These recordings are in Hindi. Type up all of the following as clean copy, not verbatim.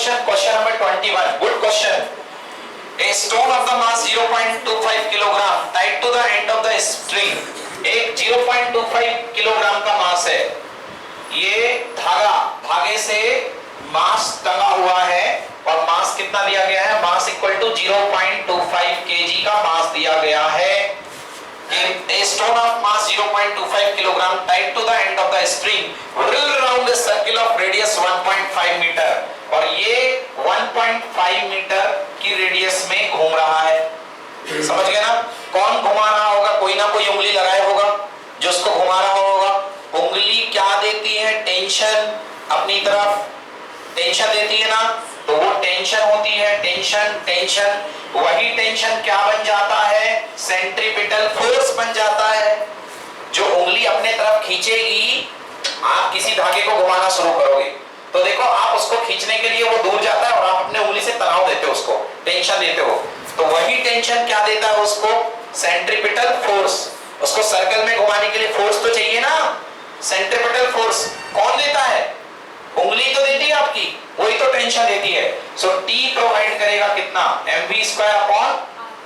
Question number 21, good question. A stone of the mass 0.25 kilogram tied to the end of the string, एक 0.25 किलोग्राम का मास है, ये धागे से मास टंगा हुआ है और मास कितना दिया गया है, मास इक्वल टू 0.25 kg का मास दिया गया है। A stone of mass 0.25 kilogram tied to the end of the string whirl around a circle of radius 1.5 meter, और ये 1.5 मीटर की रेडियस में घूम रहा है। समझ गए ना? कौन घुमा रहा होगा? कोई ना कोई उंगली लगाया होगा जो उसको घुमा रहा होगा। उंगली क्या देती है? टेंशन, अपनी तरफ टेंशन देती है ना, तो वो टेंशन होती है, टेंशन, वही टेंशन क्या बन जाता है? सेंट्रीपिटल फोर्स बन जाता है। जो उंगली अपने तरफ खींचेगी, आप किसी धागे को घुमाना शुरू करोगे तो देखो आप उसको खींचने के लिए वो दूर जाता है और आप अपने उंगली से तनाव देते हो, उसको टेंशन देते हो, तो वही टेंशन क्या देता है उसको? Centripetal force. उसको सर्कल में घुमाने के लिए फोर्स तो चाहिए ना, सेंट्रीपिटल फोर्स कौन देता है? उंगली तो देती है आपकी, वही तो टेंशन देती है। सो T प्रोवाइड करेगा कितना? mv² upon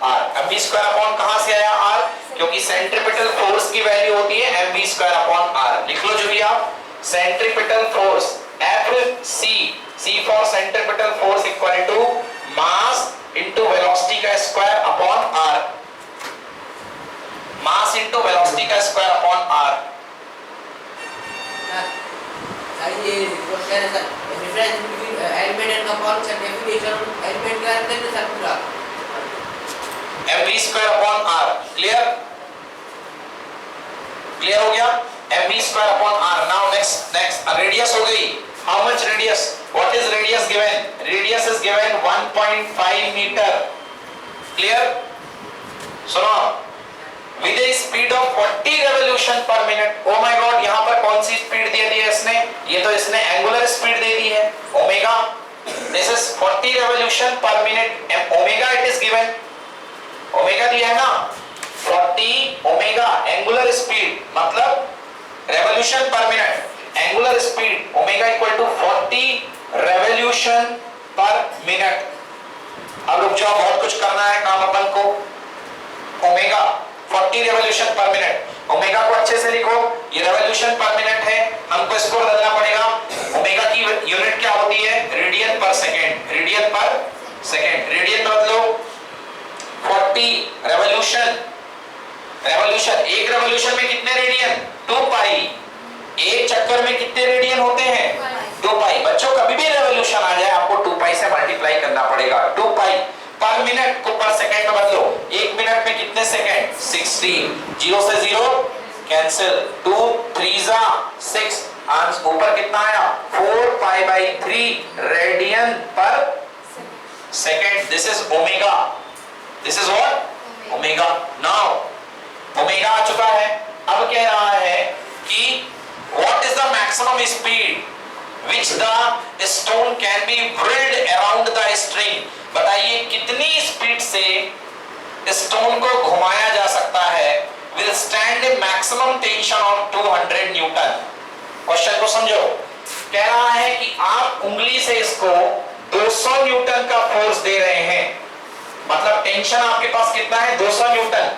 r। mv² upon कहां से आया? r, क्योंकि सेंट्रीपिटल फोर्स की वैल्यू होती है mv² अपॉन r। लिख लो जो भी आप, centripetal force C for centripetal force equal to mass into velocity का square upon r, mass into velocity का स्क्वायर अपॉन r। ये क्वेश्चन है sir, difference between element and compound का डेफिनेशन एलिमेंट का अंदर सर पूरा mv² अपॉन r। क्लियर हो गया? mv² upon r। Now next radius हो गई। How much radius? What is radius given? Radius is given 1.5 metre. Clear? सुनो, with a speed of 40 revolution per minute. Oh my god, यहां पर कौन सी स्पीड दे दी है इसने? ये तो इसने एंगुलर स्पीड दे दी है, omega. This is 40 revolution per minute, omega it is given, omega दिया है ना, 40 ओमेगा एंगुलर स्पीड मतलब revolution per minute, angular speed omega equal to 40 revolution per minute. अब रुक जाओ, बहुत कुछ करना है काम अपन को। Omega 40 revolution per minute, omega को अच्छे से लिखो, ये रेवोल्यूशन पर मिनट है, हमको इसको बदलना पड़ेगा। ओमेगा की यूनिट क्या होती है? Radian per second, radian per second, radian बदलो 40 रेवोल्यूशन, एक रेवोल्यूशन में कितने रेडियन? 2 पाई। एक चक्कर में कितने रेडियन होते हैं? 2 पाई। बच्चों कभी भी रेवोल्यूशन आ जाए आपको 2 पाई से मल्टीप्लाई करना पड़ेगा। 2 पाई पर मिनट को पर सेकंड में बदलो, एक मिनट में कितने सेकंड? 60। 0 से 0 कैंसिल, 2 3 6, आंसर ऊपर कितना आया? 4 pi by 3 radian per second. This is omega, this is what? Omega. Now omega आ चुका है, अब कह रहा है कि what is the maximum speed which the stone can be whirled around the string। बताइए कितनी स्पीड से स्टोन को घुमाया जा सकता है will stand a maximum tension of 200 Newton. Question को समझो, कह रहा है कि आप उंगली से इसको 200 न्यूटन का फोर्स दे रहे हैं, मतलब टेंशन आपके पास कितना है? 200 न्यूटन,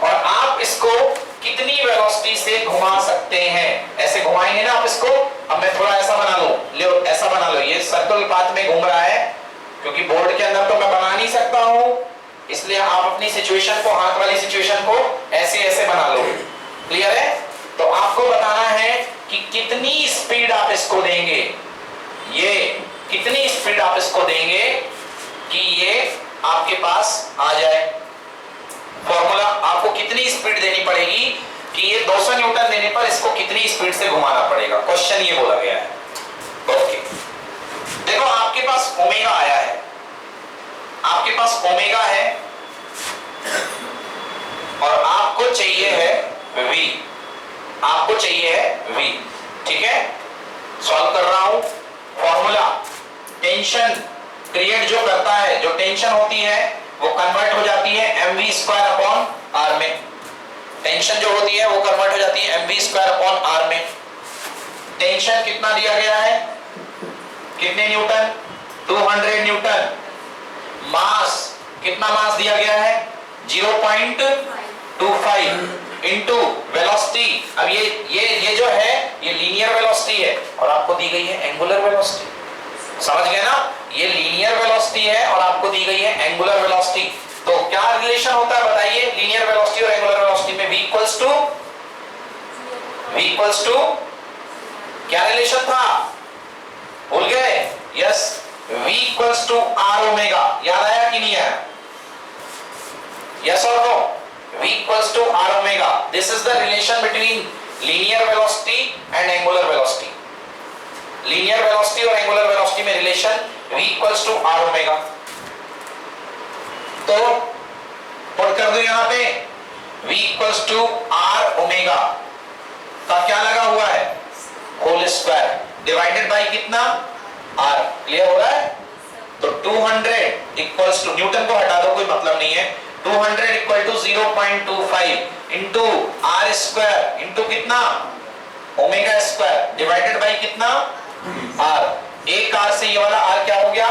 और आप इसको कितनी वेलोसिटी से घुमा सकते हैं? ऐसे घुमाएंगे ना आप इसको। अब मैं थोड़ा ऐसा बना लो, ले ऐसा बना लो, ये सर्कल पाथ में घूम रहा है, क्योंकि बोर्ड के अंदर तो मैं बना नहीं सकता हूं, इसलिए आप अपनी सिचुएशन को, हाथ वाली सिचुएशन को ऐसे ऐसे बना लो। क्लियर है? तो आपको बताना है कि कितनी स्पीड आप इसको देंगे, ये कितनी स्पीड आप इसको देंगे कि ये आपके पास आ जाए। फॉर्मूला आपको कितनी स्पीड देनी पड़ेगी कि ये 200 न्यूटन देने पर इसको कितनी स्पीड से घुमाना पड़ेगा, क्वेश्चन ये बोला गया है। ओके, देखो आपके पास ओमेगा आया है, आपके पास ओमेगा है और आपको चाहिए है v, आपको चाहिए है v। ठीक है, सॉल्व कर रहा हूं। फॉर्मूला, टेंशन क्रिएट जो करता है, जो टेंशन होती है वो कन्वर्ट हो जाती है mv² अपॉन r में। टेंशन जो होती है वो कन्वर्ट हो जाती है mv² अपॉन r में। टेंशन कितना दिया गया है? कितने न्यूटन? 200 न्यूटन। मास, कितना मास दिया गया है? 0.25 इंटू वेलोसिटी। अब ये जो है ये लीनियर वेलोसिटी है और आपको दी गई है एंगुलर वेलोसिटी। समझ गए ना? ये लीनियर वेलोसिटी है और आपको दी गई है एंगुलर वेलोसिटी। तो क्या रिलेशन होता है बताइए लीनियर वेलोसिटी और एंगुलर वेलोसिटी में? v इक्वल्स टू क्या रिलेशन था? भूल गए? Yes, v equals to r omega. याद आया कि नहीं आया? यस और no? v equals to r omega. This is the relation between linear velocity and angular velocity. Linear velocity और एंगुलर वेलोसिटी में relation v equals to r omega. तो पुट कर दो यहां पे v equals to r omega का क्या लगा हुआ है? होल स्क्वायर डिवाइडेड बाय कितना? r। क्लियर हो रहा है? तो 200 इक्वल्स टू, न्यूटन को हटा दो कोई मतलब नहीं है, 200 equal to 0.25 into r square into कितना? ओमेगा स्क्वायर डिवाइडेड बाय कितना? r। एक r से ये वाला r क्या हो गया?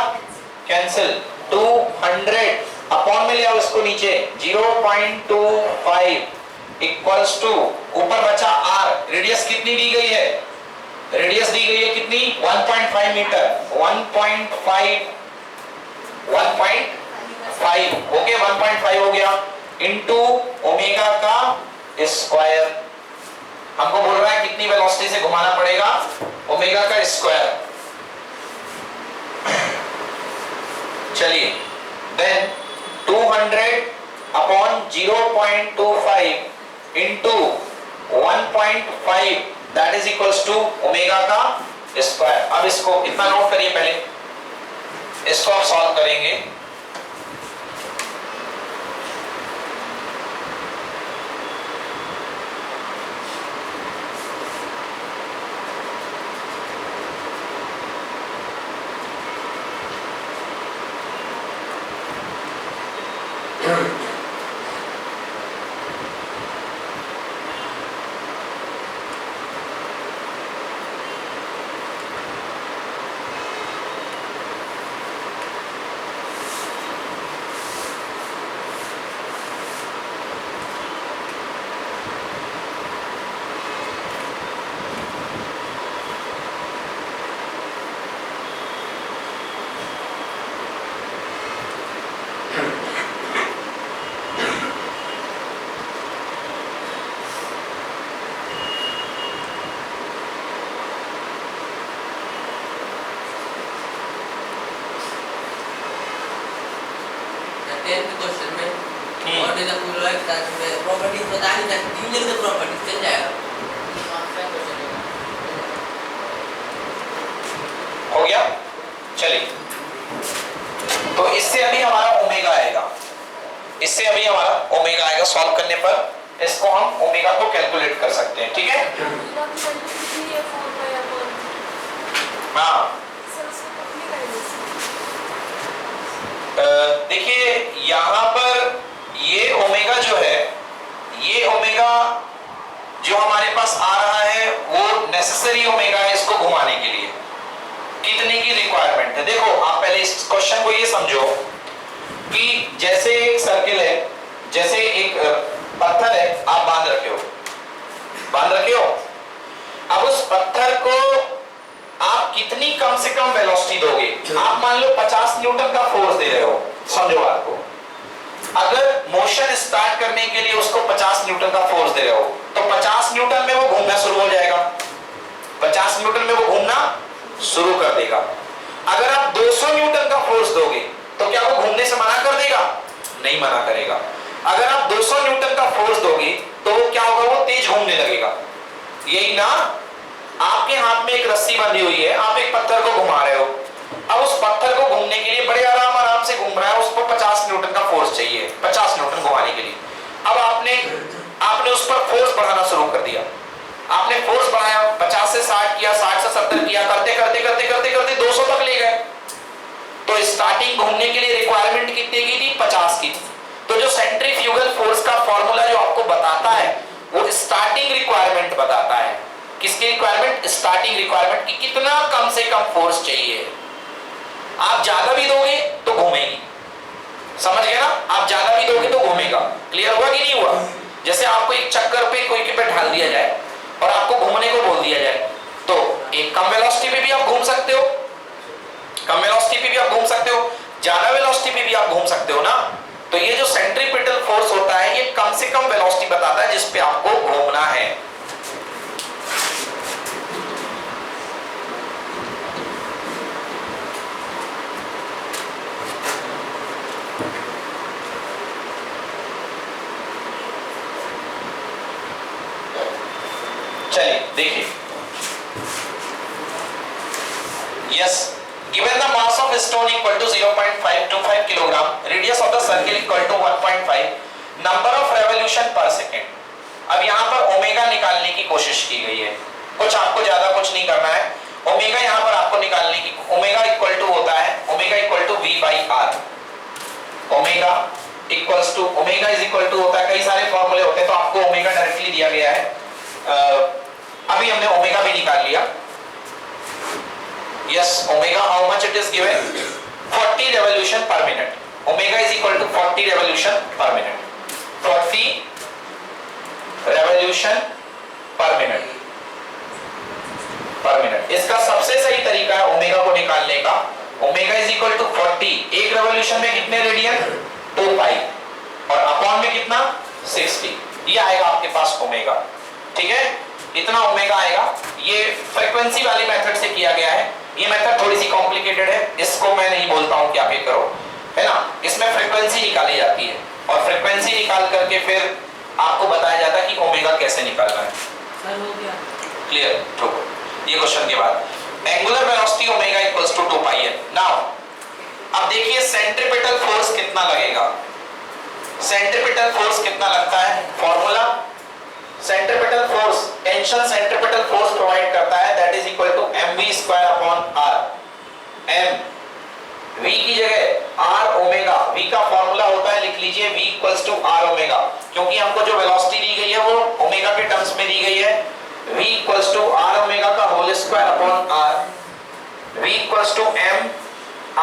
कैंसिल। 200 अपॉन में ले आओ इसको नीचे, 0.25 इक्वल्स टू ऊपर बचा r। रेडियस कितनी दी गई है? रेडियस दी गई है कितनी? 1.5 मीटर। 1.5 ओके, 1.5 हो गया इंटू ओमेगा का स्क्वायर। हमको बोल रहा है कितनी वेलोसिटी से घुमाना पड़ेगा? ओमेगा का स्क्वायर। चलिए, then 200 upon 0.25 into 1.5 that is equals to omega का स्क्वायर। अब इसको इतना नोट करिए, पहले इसको आप सॉल्व करेंगे। क्वेश्चन में व्हाट इज द पूरा प्रॉपर्टीज बता नहीं सकती, लिख दो प्रॉपर्टीज चल जाएगा। हो गया? चलिए, तो इससे अभी हमारा ओमेगा आएगा, इससे अभी हमारा ओमेगा आएगा। सॉल्व करने पर इसको हम ओमेगा को कैलकुलेट कर सकते हैं, ठीक है? हाँ, देखिए यहां पर ये ओमेगा जो है, ये ओमेगा जो हमारे पास आ रहा है वो नेसेसरी ओमेगा है इसको घुमाने के लिए। कितने की रिक्वायरमेंट है? देखो आप पहले इस क्वेश्चन को ये समझो कि जैसे एक सर्किल है, जैसे एक पत्थर है, आप बांध रखे हो। अब उस पत्थर को आप कितनी कम से कम वेलोसिटी दोगे? आप मान लो 50 न्यूटन का फोर्स दे रहे हो, समझो बात को। अगर मोशन स्टार्ट करने के लिए उसको 50 न्यूटन का फोर्स दे रहे हो तो 50 न्यूटन में वो घूमना शुरू हो जाएगा, 50 न्यूटन में वो घूमना शुरू कर देगा। अगर आप 200 न्यूटन का फोर्स दोगे तो क्या वो घूमने से मना कर देगा? नहीं मना करेगा। अगर आप 200 न्यूटन का फोर्स दोगे तो क्या होगा? वो तेज घूमने लगेगा। यही ना, आपके हाथ में एक रस्सी बंधी हुई है, आप एक पत्थर को घुमा रहे हो। अब उस पत्थर को घूमने के लिए बड़े आराम से घूम रहा है, उसको 50 न्यूटन का फोर्स चाहिए, 50 न्यूटन घुमाने के लिए। अब आपने उस पर फोर्स बढ़ाना शुरू कर दिया। आपने फोर्स बढ़ाया, 50 से 60 किया, 60 से 70 किया, करते 200 तक ले गए। तो स्टार्टिंग घूमने के लिए रिक्वायरमेंट कितने की थी? 50 की। तो जो सेंट्रीफ्यूगल फोर्स का फॉर्मूला जो आपको बताता है वो स्टार्टिंग रिक्वायरमेंट बताता है। किसकी रिक्वायरमेंट? स्टार्टिंग रिक्वायरमेंट की कितना कम से कम फोर्स चाहिए। समझ गए ना? आप ज्यादा भी दोगे तो घूमेगा। क्लियर हुआ कि नहीं हुआ? जैसे आपको एक चक्कर पे कोई के पे ढाल दिया जाए और आपको घूमने को बोल दिया जाए, तो एक कम वेलोसिटी पे भी आप घूम सकते हो, कम वेलोसिटी पे भी आप घूम सकते हो, ज्यादा वेलोसिटी पे भी आप घूम सकते हो ना। तो ये जो सेंट्रीपिटल फोर्स होता है ये कम से कम वेलोसिटी बताता है जिस पे आपको घूमना है। चलिए देखिए, yes, given the mass of stone equal to 0.525 kilogram, radius of the circle equal to 1.5, number of revolution per second। अब यहाँ पर ओमेगा निकालने की कोशिश की गई है, कुछ आपको ज्यादा कुछ नहीं करना है। ओमेगा यहाँ पर आपको निकालने की, ओमेगा इक्वल टू होता है, omega equal to v by r, omega equals to, omega is equal to होता है, कई सारे फॉर्मूले होते हैं, तो आपको ओमेगा डायरेक्टली दिया गया है। अभी हमने ओमेगा भी निकाल लिया। Yes, omega how much it is given? 40 revolution per minute. Omega is equal to 40 revolution per minute. 40 revolution per minute. Per minute. इसका सबसे सही तरीका है ओमेगा को निकालने का। Omega is equal to 40. एक रेवोल्यूशन में कितने रेडियन? 2 पाई, और अपॉन में कितना? 60। ये आएगा आपके पास ओमेगा। ठीक है, इतना ओमेगा आएगा। ये फ्रीक्वेंसी वाली मेथड से किया गया है। ये मेथड थोड़ी सी कॉम्प्लिकेटेड है, इसको मैं नहीं बोलता हूं कि आप ये करो, है ना। इसमें फ्रीक्वेंसी निकाली जाती है और फ्रीक्वेंसी निकाल करके फिर आपको बताया जाता है कि ओमेगा कैसे निकालना है। सर हो गया क्लियर? रुको, ये क्वेश्चन के बाद angular velocity omega equals to 2 pi है। नाउ अब देखिए सेंट्रीपिटल फोर्स कितना लगेगा। सेंट्रीपिटल फोर्स कितना लगता है? Formula, centripetal force, tension centripetal force provide करता है, that is equal to mv square upon r। m v की जगह r ओमेगा, v का फॉर्मूला होता है, लिख लीजिए v equals to r omega, क्योंकि हमको जो वेलोसिटी दी गई है वो ओमेगा के टर्म्स में दी गई है। v equals to r omega का whole square upon r, v equals to m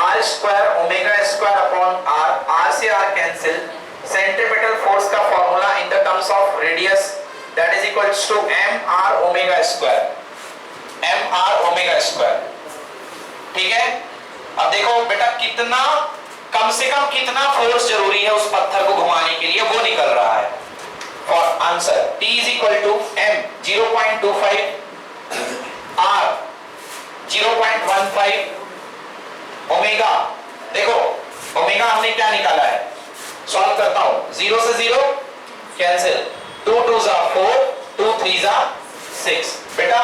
r square omega square upon r, r से r कैंसिल। सेंट्रीपिटल फोर्स का formula in the terms of radius, that is equals to mr omega square, mr omega square। ठीक है, अब देखो बेटा कितना, कम से कम कितना फोर्स जरूरी है उस पत्थर को घुमाने के लिए, वो निकल रहा है। और answer t is equal to m 0.25, r 0.15, omega, देखो ओमेगा हमने क्या निकाला है, सॉल्व करता हूं, 0 से 0 cancel, 2 2s are 4, 2 3s are 6। बेटा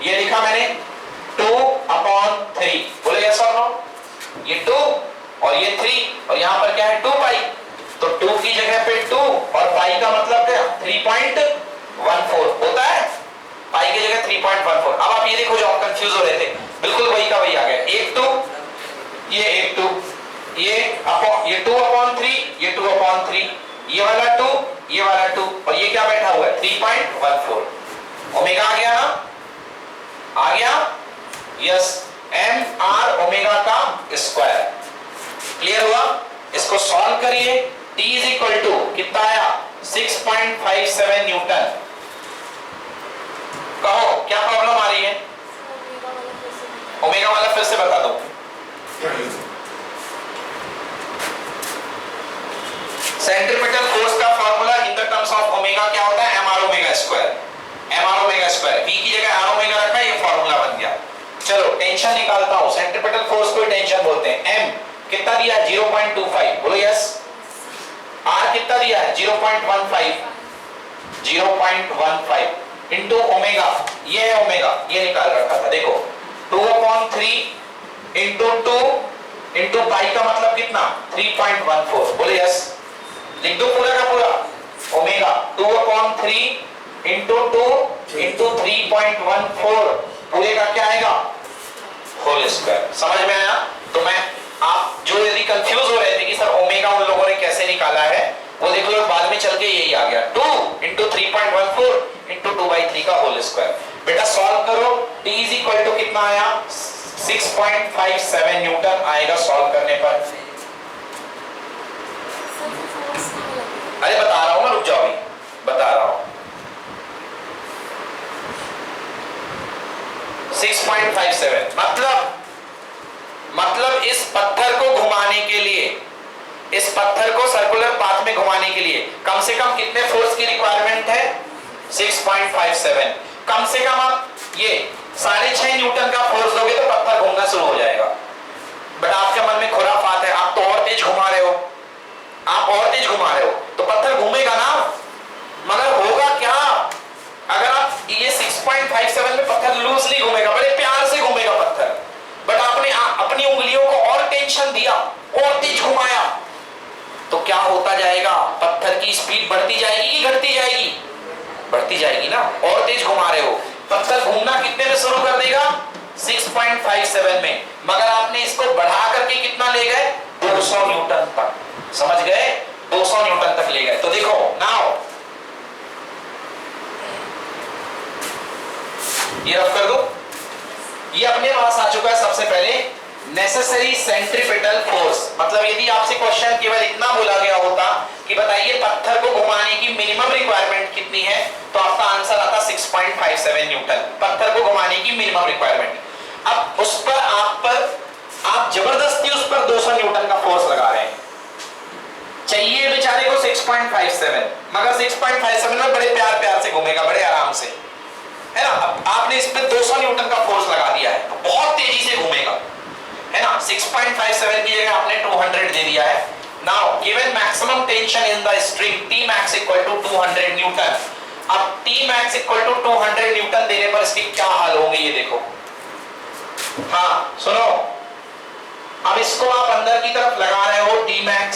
ये लिखा मैंने 2/3, बोले यस और नो? ये 2 और ये 3 और यहाँ पर क्या है 2 पाई, तो 2 की जगह पे 2 और पाई का मतलब क्या 3.14 होता है, पाई की जगह 3.14। अब आप ये देखो जो आप कंफ्यूज हो रहे थे, बिल्कुल वही का वही आ गया, एक 2, ये एक 2, ये 2/3, ये 2/3, ये वाला 2, ये वाला 2 और ये क्या बैठा हुआ है 3.14। ओमेगा आ गया ना, आ गया, यस, एम आर ओमेगा का स्क्वायर। क्लियर हुआ? इसको सॉल्व करिए, t इज इक्वल टू कितना आया 6.57 न्यूटन। कहो क्या प्रॉब्लम आ रही है? ओमेगा वाला फिर से बता दो। सेंट्रीपिटल फोर्स का formula in the terms of omega क्या होता है, mr omega square, mr omega square, v की जगह r ओमेगा रखा, ये फार्मूला बन गया। चलो टेंशन निकालता हूं, सेंट्रीपिटल फोर्स को टेंशन बोलते हैं। m कितना दिया है 0.25, बोलो यस। r कितना दिया है 0.15, 0.15 इनटू ओमेगा, ये है ओमेगा, ये निकाल रखा था, देखो 2/3 इनटू 2 इनटू पाई का मतलब कितना 3.14, बोले यस। लिख दो पूरा का पूरा, ओमेगा 2/3 इंटू 2 इंटू 3.14, पूरे का क्या आएगा होल स्क्वायर। समझ में आया? तो मैं, आप जो यदि कंफ्यूज हो रहे थे कि सर ओमेगा उन लोगों ने कैसे निकाला है, वो देख लो बाद में चल के यही आ गया, 2 इंटू 3.14 इंटू 2/3 का होल स्क्वायर। बेटा सॉल्व करो, t इज इक्वल टू कितना आया 6.57 न्यूटन आएगा सॉल्व करने पर। 6.57। मतलब इस पत्थर को घुमाने के लिए, इस पत्थर को सर्कुलर पाथ में घुमाने के लिए कम से कम कितने फोर्स की रिक्वायरमेंट है? 6.57। कम से कम आप ये 6.5 न्यूटन का फोर्स दोगे तो पत्थर घूमना शुरू हो जाएगा। बट आपके मन में खुराफात है, आप तो और तेज घुमा रहे हो, आप और तेज घुमा रहे हो, तो पत्थर घूमेगा ना, मगर होगा क्या? अगर आप ये 6.57 में पत्थर लूजली घूमेगा, बड़े प्यार से घूमेगा पत्थर, बट आपने अपनी उंगलियों को और टेंशन दिया, और तेज घुमाया, तो क्या होता जाएगा? पत्थर की स्पीड बढ़ती जाएगी कि घटती जाएगी? बढ़ती जाएगी ना। और तेज घुमा रहे हो, पत्थर घूमना कितने में शुरू कर देगा? 6.57 में। मगर आपने इसको बढ़ा करके कितना ले गए? 200 न्यूटन तक। समझ गए? 200 न्यूटन तक ले गए। तो देखो नाउ ये रफ कर दो। ये अपने पास आ चुका है सबसे पहले नेसेसरी सेंट्रीपिटल फोर्स। मतलब यदि आपसे क्वेश्चन केवल इतना बोला गया होता कि बताइए पत्थर को घुमाने की मिनिमम रिक्वायरमेंट कितनी है, तो आपका आंसर आता 6.57 न्यूटन, पत्थर को घुमाने की मिनिमम रिक्वायरमेंट। अब उस पर आप जबरदस्ती उस पर 200 न्यूटन का फोर्स लगा रहे हैं। चाहिए बेचारे को 6.57, मगर 6.57 में बड़े प्यार से घूमेगा, बड़े आराम से, है ना। अब आपने इस पे 200 न्यूटन का फोर्स लगा दिया है, तो बहुत तेजी से घूमेगा, है ना। 6.57 की जगह आपने 200 दे दिया है। Now given maximum tension in the string T max equal to 200 newton. अब T max equal to 200 newton देने पर इसके क्या हाल होंगे ये देखो। हाँ सुनो, अब इसको आप अंदर की तरफ लगा रहे हो, T max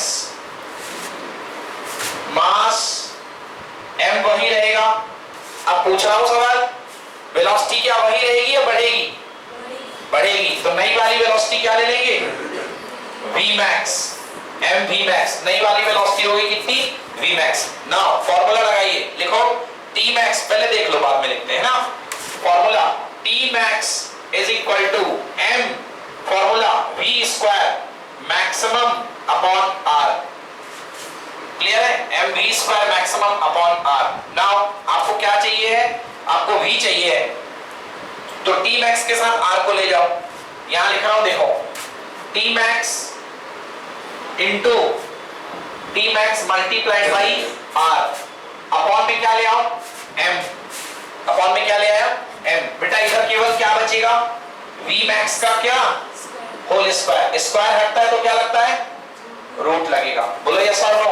मास m वही रहेगा। अब पूछ रहा हूं सवाल, वेलोसिटी क्या वही रहेगी या बढ़ेगी? बढ़ेगी। तो नई वाली वेलोसिटी क्या ले लेंगे? Vmax, m Vmax। नई वाली वेलोसिटी होगी कितनी? Vmax। नाउ फॉर्मूला लगाइए, लिखो Tmax, पहले देख लो बाद में लिखते हैं ना। Formula Tmax is equal to m, formula v square maximum upon r। Clear है? m v square maximum upon r। Now आपको क्या चाहिए है? आपको v चाहिए है, तो Tmax के साथ r को ले जाओ। यहां लिख रहा हूं देखो, Tmax into Tmax multiplied by r, upon में क्या ले आओ? m, अपॉन में क्या ले आया? m। बेटा इधर केवल क्या बचेगा? Vmax का क्या? Whole square. स्क्वायर हटता है तो क्या लगता है? रूट लगेगा। बोलो यस और no.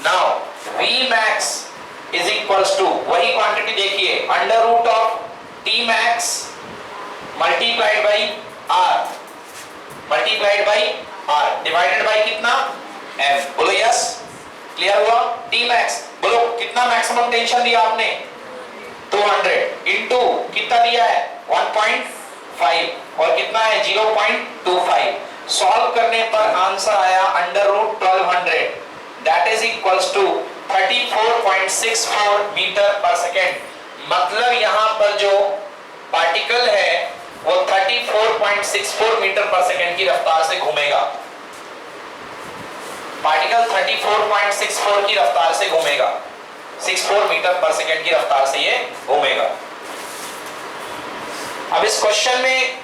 Now Vmax is equals to, वही क्वांटिटी देखिए, under root of Tmax multiplied by r, multiplied by r divided by कितना? m। बोलो यस। क्लियर हुआ? Tmax बोलो कितना मैक्सिमम टेंशन दिया आपने? 200 इनटू कितना दिया है? 1.5 और कितना है? 0.25। सॉल्व करने पर आंसर आया under root 1200, that is equals to 34.64 metre per second. मतलब यहां पर जो पार्टिकल है वो 34.64 मीटर पर सेकेंड की रफ्तार से घूमेगा। पार्टिकल 34.64 की रफ्तार से घूमेगा, 64 मीटर पर सेकेंड की रफ्तार से ये घूमेगा। अब इस क्वेश्चन में